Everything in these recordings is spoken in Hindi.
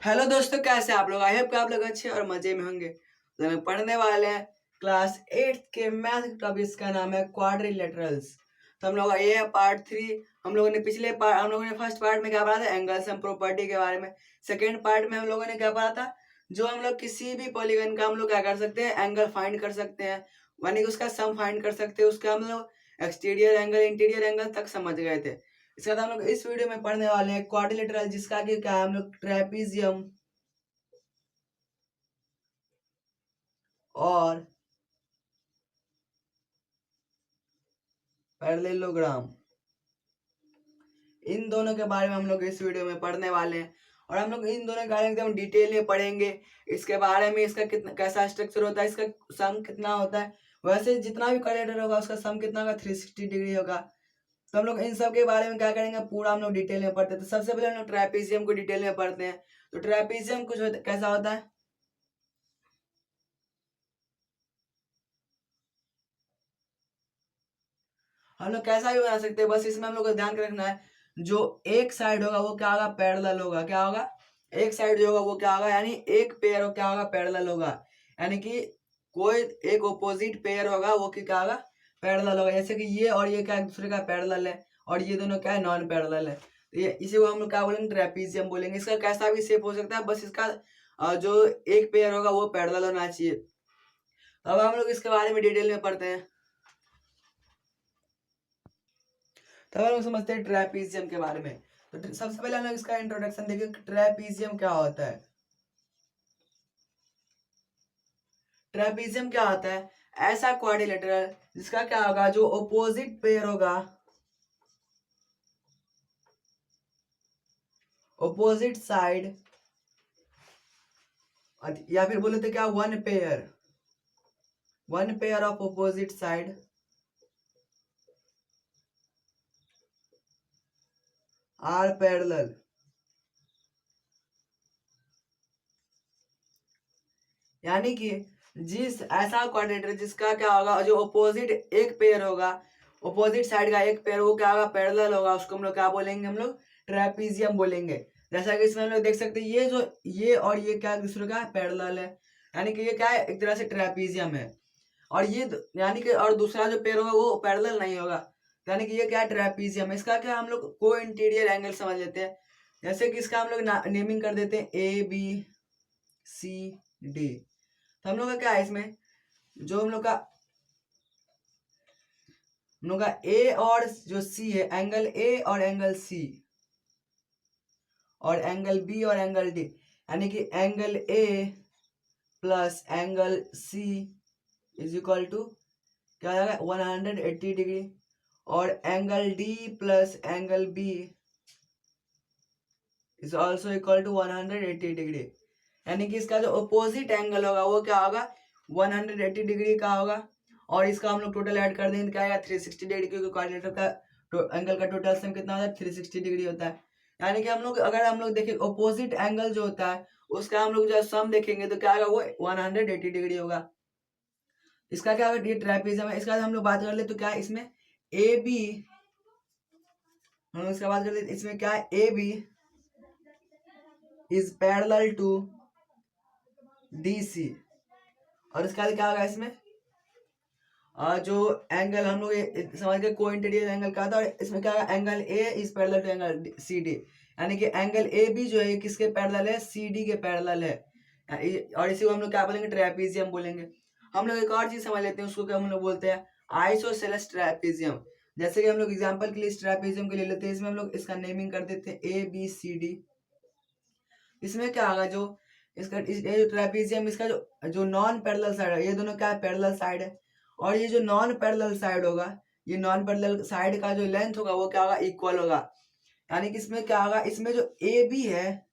हेलो दोस्तों, कैसे आप लोग? आई होप कि आप लोग अच्छे और मजे में होंगे। तो हम पढ़ने वाले हैं क्लास 8 के मैथ टॉपिक, इसका नाम है क्वाड्रिलेटरल्स। तो हम लोग ये है पार्ट 3। हम लोगों ने फर्स्ट पार्ट में क्या पढ़ा था? एंगल्स एंड प्रॉपर्टी के बारे में। सेकेंड पार्ट में हम लोगों ने क्या पढ़ा था? जो हम लोग किसी भी पॉलीगन का हम लोग क्या कर सकते हैं? एंगल फाइंड कर सकते हैं, यानी कि उसका सम फाइंड कर सकते हैं। उसका हम लोग एक्सटीरियर एंगल, इंटीरियर एंगल तक समझ गए थे। इसके बाद हम लोग इस वीडियो में पढ़ने वाले हैं क्वाड्रिलेटरल, जिसका कि क्या है? हम लोग ट्रेपीजियम और पैरेललोग्राम, इन दोनों के बारे में हम लोग इस वीडियो में पढ़ने वाले हैं। और हम लोग इन दोनों के बारे में एकदम डिटेल में पढ़ेंगे। इसके बारे में इसका कितना कैसा स्ट्रक्चर होता है, इसका सम कितना होता है। वैसे जितना भी क्वाड्रेटर होगा उसका सम कितना होगा? 360 डिग्री होगा। तो हम लोग इन सब के बारे में क्या करेंगे? पूरा हम लोग डिटेल में पढ़ते हैं। तो सबसे पहले हम लोग ट्रेपीजियम को डिटेल में पढ़ते हैं। तो ट्रेपीजियम कैसा होता है? हम लोग कैसा भी बना सकते हैं, बस इसमें हम लोग को ध्यान रखना है, जो एक साइड होगा वो क्या होगा? पैरेलल होगा। क्या होगा? एक साइड जो होगा वो क्या होगा? यानी एक पेयर हो क्या होगा? पैरेलल होगा। यानी कि कोई एक ऑपोजिट पेयर होगा वो क्या होगा? पैरेलल होगा। जैसे कि ये और ये क्या एक दूसरे का पैरेलल है, और ये दोनों क्या है? नॉन पैरेलल है। तो ये इसी को हम लोग क्या बोलेंगे? ट्रेपीजियम बोलेंगे। इसका कैसा भी शेप हो सकता है, बस इसका जो एक पेयर होगा वो पैरेलल होना चाहिए। अब हम लोग इसके बारे में डिटेल में पढ़ते हैं। तब हम लोग समझते हैं ट्रेपीजियम के बारे में। तो सबसे पहले हम लोग इसका इंट्रोडक्शन देखिए, ट्रेपीजियम क्या होता है। ट्रेपीजियम क्या होता है? ऐसा क्वाड्रिलेटरल जिसका क्या होगा? जो ऑपोजिट पेयर होगा, ऑपोजिट साइड, या फिर बोले तो क्या? One pair of opposite side are parallel. यानी कि जिस ऐसा क्वाड्रेटर जिसका क्या होगा? जो ऑपोजिट एक पेयर होगा, ऑपोजिट साइड का एक पेयर, वो क्या होगा? पैरेलल होगा। उसको हम लोग क्या बोलेंगे? हम लोग ट्रेपीजियम बोलेंगे। जैसा कि इसमें हम लोग देख सकते हैं, ये और ये क्या दूसरे का पैरेलल है, यानी कि ये क्या है? एक तरह से ट्रेपीजियम है। और यानी कि और दूसरा जो पेयर होगा वो पैरेलल नहीं होगा, यानी कि ये क्या है? ट्रेपीजियम है। इसका क्या हम लोग को इंटीरियर एंगल समझ लेते हैं। जैसे कि इसका हम लोग नेमिंग कर देते हैं ए बी सी डी। तो हम लोग का क्या है इसमें? जो हम लोग का ए और जो सी है, एंगल ए और एंगल सी, और एंगल बी और एंगल डी, यानी कि angle A plus angle C is equal to क्या हो जाएगा? 180 डिग्री। और angle D plus angle B is also equal to 180 degree. यानी कि इसका जो अपोजिट एंगल होगा वो क्या होगा? 180 डिग्री का होगा। और इसका हम लोग टोटल ऐड कर देंगे तो क्या आएगा? 360 डिग्री, क्योंकि कोऑर्डिनेटर का एंगल का टोटल सम कितना होता है? 360 डिग्री होता है। यानी कि अगर हम लोग देखें अपोजिट एंगल जो होता है उसका हम लोग जब सम देखेंगे तो क्या होगा? वो 180 डिग्री होगा। इसका क्या होगा? ये ट्रेपीजियम है। इसका हम लोग बात कर ले तो क्या है इसमें? ए बी, हम लोग इसका बात कर ले इसमें क्या है? A B is parallel to D C. और इसका क्या होगा इसमें? जो एंगल हम लोग समझ गए को इंटीरियर एंगल का था, और इसमें क्या है? Angle A is parallel to angle C D. यानी कि एंगल ए बी जो है किसके पैरेलल है? सी डी के पैरेलल है। और इसी को हम लोग क्या बोलेंगे? ट्रेपीजियम बोलेंगे। हम लोग एक और चीज समझ लेते हैं, उसको क्या हम लोग बोलते हैं? Isosceles trapezium. जैसे कि हम लोग एग्जांपल के लिए इस ट्रेपीजियम के ले लेते हैं, इसमें हम लोग इसका नेमिंग कर देते हैं ए बी सी डी। इसमें क्या होगा? जो ये जो ट्रेपीजियम, इसका जो नॉन पैरेलल साइड है, ये दोनों क्या है? पैरेलल साइड है। और ये जो नॉन पैरेलल साइड होगा, ये नॉन पैरेलल साइड का जो लेंथ होगा वो क्या होगा? इक्वल होगा। यानी कि इसमें क्या होगा? इसमें जो ए बी है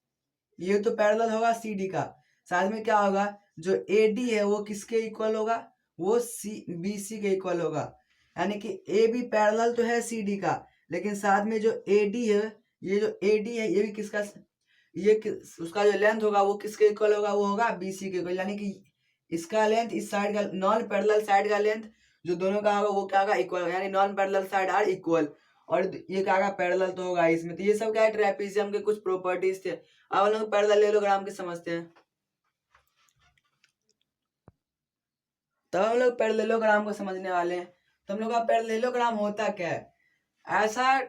ये तो पैरेलल होगा सी डी का। साथ में क्या होगा? जो ए डी है वो किसके इक्वल होगा? वो सी बी सी के इक्वल होगा। यानी कि ए बी पैरेलल तो है सी डी का, लेकिन साथ में जो ए डी है, ये जो ए डी है ये भी किसका? उसका जो लेंथ होगा वो किसके इक्वल होगा? वो होगा बीसी के इक्वल। यानी कि इसका लेंथ इस साइड का, नॉन पैरेलल साइड का लेंथ जो दोनों का होगा वो क्या होगा? इक्वल होगा। यानी non parallel side are equal. और ये क्या होगा, पैरेलल तो होगा इसमें। तो ये सब क्या है, ट्रेपेजियम के कुछ प्रॉपर्टीज थे। अब हम लोग पैरेललोग्राम के समझते हैं। तब हम लोग पैरेललोग्राम को समझने वाले हैं। तो हम लोग का पैरेललोग्राम होता क्या है, ऐसा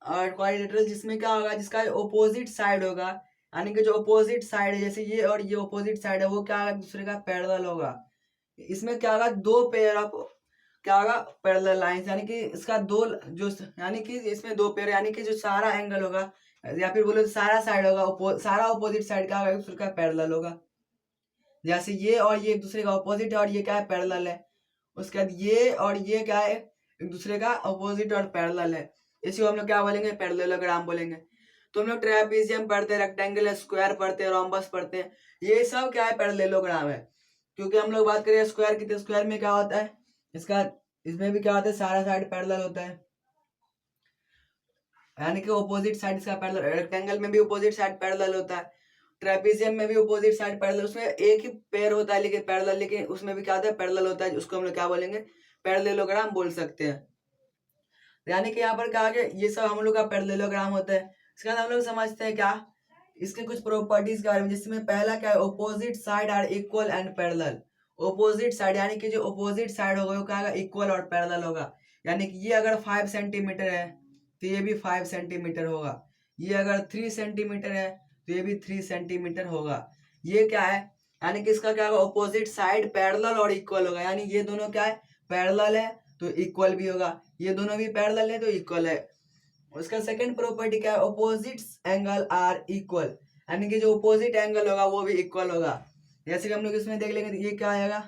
क्वाड्रिलेटरल जिसमें क्या होगा, जिसका ओपोजिट साइड होगा, यानी कि जो ओपोजिट साइड है, जैसे ये और ये ओपोजिट साइड है, वो क्या होगा, दूसरे का पैरेलल होगा। इसमें क्या होगा, दो पेयर ऑफ क्या होगा, पैरेलल लाइंस, यानी कि इसका दो जो, यानी कि इसमें दो पेयर, यानी कि जो सारा एंगल होगा, या फिर बोलो सारा साइड होगा, सारा ओपोजिट साइड क्या होगा, दूसरे का पैरेलल होगा। जैसे ये और ये एक दूसरे का ऑपोजिट है और ये क्या है, पैरेलल है। उसके बाद ये और ये क्या है, एक दूसरे का ऑपोजिट और पैरेलल है। इसी को हम लोग क्या बोलेंगे, पैरेललोग्राम बोलेंगे। तो हम लोग ट्रेपेजियम पढ़ते हैं, रेक्टेंगल, स्क्वायर पढ़ते हैं, रोम्बस पढ़ते हैं, ये सब क्या है, पैरेललोग्राम है। क्योंकि हम लोग बात करें स्क्वायर की, तो स्क्वायर में क्या होता है, इसका इसमें भी क्या होता है, सारा साइड पैरेलल होता है, यानी कि ऑपोजिट साइड इसका पैरेलल। रेक्टेंगल में भी ऑपोजिट साइड पैरेलल होता है, ट्रेपेजियम में भी ऑपोजिट साइड पैरेलल, उसमें एक ही पेयर होता है लेकिन पैरेलल, लेकिन उसमें भी क्या होता है, पैरेलल होता है, उसको हम लोग क्या बोलेंगे, पैरेललोग्राम बोल सकते हैं। यानी कि यहाँ पर क्या आगे, ये सब हम लोग का पैरेललोग्राम होता है। इसके बाद हम लोग समझते हैं क्या, इसके कुछ प्रॉपर्टीज के बारे में, जिसमें पहला क्या है, opposite side are equal and parallel. Opposite side यानी कि जो ऑपोजिट साइड होगा वो क्या होगा, इक्वल और पैरेलल होगा। यानी कि ये अगर 5 सेंटीमीटर है तो ये भी 5 सेंटीमीटर होगा, ये अगर 3 सेंटीमीटर है तो ये भी 3 सेंटीमीटर होगा। ये क्या है, यानी कि इसका क्या होगा, ऑपोजिट साइड पैरेलल और इक्वल होगा, यानी ये दोनों क्या है, पैरेलल है तो इक्वल भी होगा, ये दोनों भी पैरेलल है तो इक्वल है। उसका सेकंड प्रॉपर्टी क्या है, ऑपोजिट एंगल आर इक्वल, यानी कि जो ऑपोजिट एंगल होगा वो भी इक्वल होगा। जैसे कि हम लोग इसमें देख लेंगे तो ये क्या आएगा,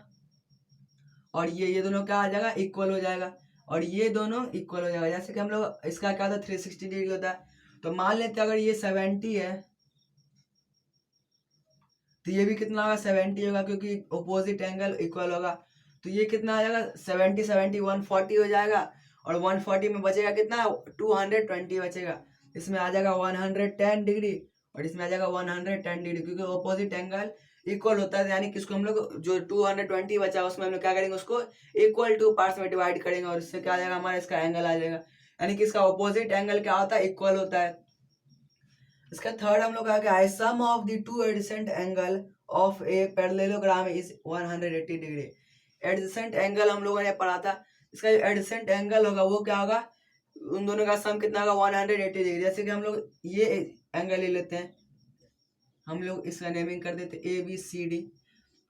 और ये दोनों क्या आ जाएगा, इक्वल हो जाएगा, और ये दोनों इक्वल हो जाएगा। जैसे कि हम लोग इसका क्या होता है, 360 डिग्री होता है। तो मान लेते हैं अगर ये 70 है तो ये भी कितना होगा, 70 होगा, क्योंकि ऑपोजिट एंगल इक्वल होगा। तो ये कितना आ जाएगा, 70 70 140 हो जाएगा, और 140 में बचेगा कितना, 220 बचेगा। इसमें आ जाएगा 110 डिग्री, और इसमें आ जाएगा 110 डिग्री, क्योंकि ऑपोजिट एंगल इक्वल होता है। यानी कि इसको हम लोग जो 220 बचा उसमें हम लोग क्या करेंगे, उसको इक्वल टू पार्ट्स में डिवाइड करेंगे, और इससे क्या आ जाएगा, हमारा इसका एंगल आ जाएगा। यानी कि इसका ऑपोजिट एंगल क्या होता है, इक्वल होता है। इसका थर्ड हम लोग क्या है, sum of the two adjacent angle of a parallelogram is 180 degree. Adjacent angle हम लोगों ने पढ़ा था, इसका जो एडजेसेंट एंगल होगा वो क्या होगा, उन दोनों का सम कितना होगा, 180 डिग्री। जैसे कि हम लोग ये एंगल ले लेते हैं, हम लोग इसका नेमिंग कर देते हैं ABCD।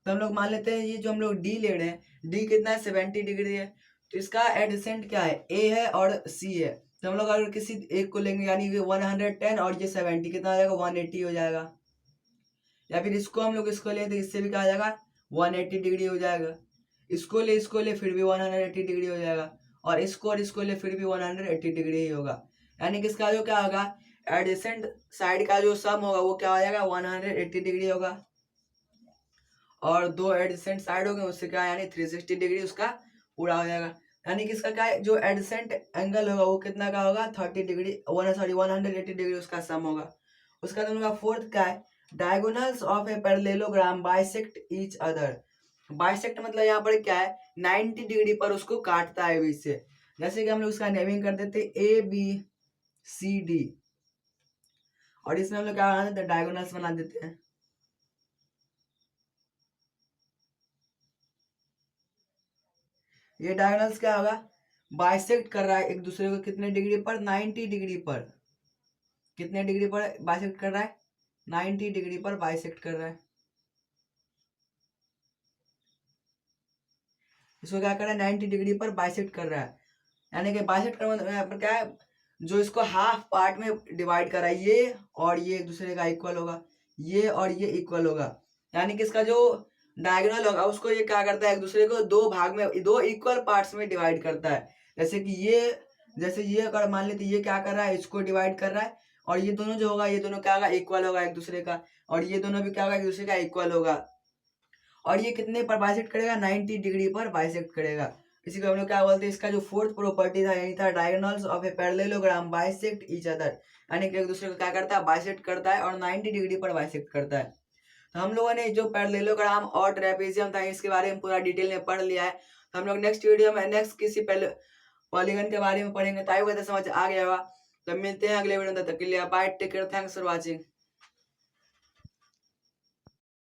तो हम लोग मान लेते हैं ये जो हम लोग D ले रहे हैं, D कितना है, 70 डिग्री है। तो इसका एडजेसेंट क्या है, A है और C है। तो हम लोग अगर किसी एक को लेंगे, यानी कि 110 और ये 70 कितना आ जाएगा, 180 हो जाएगा। या फिर इसको हम लोग इसको ले तो इससे भी क्या आ जाएगा, 180 डिग्री हो जाएगा। इसको ले फिर भी 180 डिग्री हो जाएगा, और इसको ले फिर भी 180 डिग्री ही होगा। यानी कि इसका जो क्या होगा, एडजेसेंट साइड का जो सम होगा वो क्या हो जाएगा, 180 डिग्री होगा, और दो एडजेसेंट साइड हो गए उससे क्या, यानी 360 डिग्री उसका पूरा हो जाएगा। यानी कि इसका क्या है, जो एडजेसेंट एंगल होगा वो कितना का होगा, 30 डिग्री 180 डिग्री उसका सम होगा। उसका बाद हम लोग का फोर्थ क्या है, diagonals of a parallelogram bisect each other. Bisect मतलब यहाँ पर क्या है, 90 डिग्री पर उसको काटता है बीच से। जैसे कि हम लोग उसका नेमिंग कर देते ABCD, और इसमें हम लोग क्या बना देते हैं, डायगोनल्स बना देते हैं। ये डायगोनल्स क्या होगा, बाइसेक्ट कर रहा है एक दूसरे को कितने डिग्री पर, 90 डिग्री पर। कितने डिग्री पर बाइसेक्ट कर रहा है, 90 डिग्री पर बाइसेक्ट कर रहा है। इसको क्या कर रहा है, 90 डिग्री पर बाइसेक्ट कर रहा है। यानी कि बाइसेक्ट करने मतलब यहाँ पर क्या है, जो इसको हाफ पार्ट में डिवाइड कर रहा है, ये और ये एक दूसरे का इक्वल होगा, ये और ये इक्वल होगा। यानी कि इसका जो डायगोनल होगा उसको ये क्या करता है, एक दूसरे को दो भाग में, दो इक्वल पार्ट्स में डिवाइड करता है। जैसे कि ये अगर मान लेते ये क्या कर रहा है, इसको डिवाइड कर रहा है, और ये दोनों जो होगा, ये दोनों क्या होगा, इक्वल होगा एक दूसरे का, और ये दोनों भी क्या होगा, एक दूसरे का इक्वल होगा। और ये कितने पर बाइसेक्ट करेगा, 90 डिग्री पर बाइसेक्ट करेगा। इसी को हम लोग क्या बोलते हैं, इसका जो फोर्थ प्रॉपर्टी था यही था, diagonals of a parallelogram bisect each other. यानी कि एक दूसरे को क्या करता है, बाइसेक्ट करता है, और 90 डिग्री पर बाइसेक्ट करता है। तो हम लोगों ने जो पैरेललोग्राम और ट्रेपेजियम था इसके बारे में पूरा डिटेल में पढ़ लिया है। तो हम लोग नेक्स्ट वीडियो में नेक्स्ट किसी पॉलीगन के बारे में पढ़ेंगे, तो आई समझ आ गया होगा। तो मिलते हैं अगले वीडियो में, तब तक के लिए bye, take care, thanks for watching.